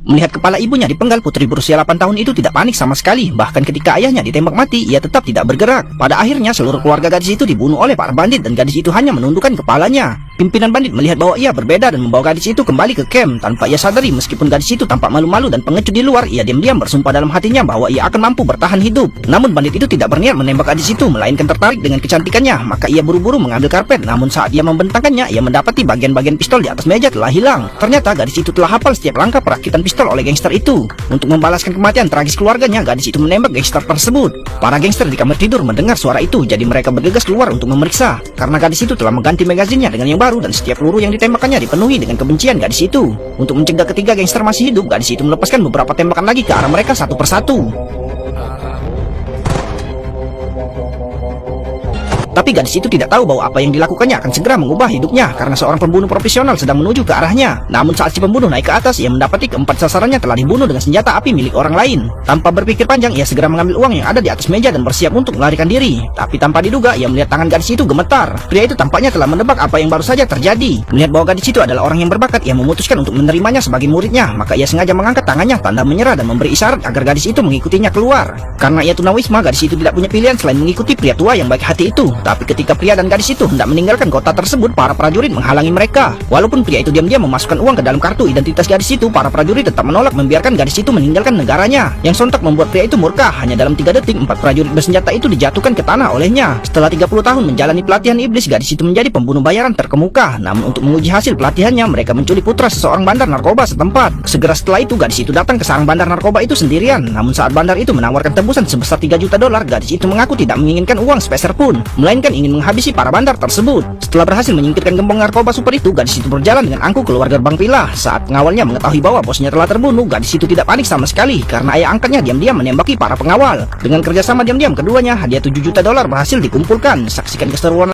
Melihat kepala ibunya dipenggal, putri berusia 8 tahun itu tidak panik sama sekali. Bahkan ketika ayahnya ditembak mati, ia tetap tidak bergerak. Pada akhirnya seluruh keluarga gadis itu dibunuh oleh para bandit dan gadis itu hanya menundukkan kepalanya. Pimpinan bandit melihat bahwa ia berbeda dan membawa gadis itu kembali ke camp. Tanpa ia sadari, meskipun gadis itu tampak malu-malu dan pengecut di luar, ia diam-diam bersumpah dalam hatinya bahwa ia akan mampu bertahan hidup. Namun bandit itu tidak berniat menembak gadis itu, melainkan tertarik dengan kecantikannya. Maka ia buru-buru mengambil karpet. Namun saat ia membentangkannya, ia mendapati bagian-bagian pistol di atas meja telah hilang. Ternyata gadis itu telah hafal setiap langkah perakitan pistol oleh gangster itu. Untuk membalaskan kematian tragis keluarganya, gadis itu menembak gangster tersebut. Para gangster di kamar tidur mendengar suara itu, jadi mereka bergegas keluar untuk memeriksa. Karena gadis itu telah mengganti magazinnya dengan yang baru dan setiap peluru yang ditembakkannya dipenuhi dengan kebencian gadis itu. Untuk mencegah ketiga gangster masih hidup, gadis itu melepaskan beberapa tembakan lagi ke arah mereka satu persatu. Tapi gadis itu tidak tahu bahwa apa yang dilakukannya akan segera mengubah hidupnya karena seorang pembunuh profesional sedang menuju ke arahnya. Namun saat si pembunuh naik ke atas, ia mendapati keempat sasarannya telah dibunuh dengan senjata api milik orang lain. Tanpa berpikir panjang, ia segera mengambil uang yang ada di atas meja dan bersiap untuk melarikan diri. Tapi tanpa diduga, ia melihat tangan gadis itu gemetar. Pria itu tampaknya telah menebak apa yang baru saja terjadi. Melihat bahwa gadis itu adalah orang yang berbakat, ia memutuskan untuk menerimanya sebagai muridnya. Maka ia sengaja mengangkat tangannya tanda menyerah dan memberi isyarat agar gadis itu mengikutinya keluar. Karena ia tunawisma, gadis itu tidak punya pilihan selain mengikuti pria tua yang baik hati itu. Tapi ketika pria dan gadis itu hendak meninggalkan kota tersebut, para prajurit menghalangi mereka. Walaupun pria itu diam-diam memasukkan uang ke dalam kartu identitas gadis itu, para prajurit tetap menolak membiarkan gadis itu meninggalkan negaranya. Yang sontak membuat pria itu murka. Hanya dalam 3 detik, 4 prajurit bersenjata itu dijatuhkan ke tanah olehnya. Setelah 30 tahun menjalani pelatihan iblis, gadis itu menjadi pembunuh bayaran terkemuka. Namun untuk menguji hasil pelatihannya, mereka menculik putra seseorang bandar narkoba setempat. Segera setelah itu, gadis itu datang ke sarang bandar narkoba itu sendirian. Namun saat bandar itu menawarkan tebusan sebesar $3 juta, gadis itu mengaku tidak menginginkan uang sepeser pun, melainkan ingin menghabisi para bandar tersebut. Setelah berhasil menyingkirkan gembong narkoba super itu, gadis itu berjalan dengan angkuh keluar gerbang villa. Saat pengawalnya mengetahui bahwa bosnya telah terbunuh, gadis itu tidak panik sama sekali karena ayah angkatnya diam-diam menembaki para pengawal. Dengan kerjasama diam-diam keduanya, hadiah $7 juta berhasil dikumpulkan. Saksikan keseruan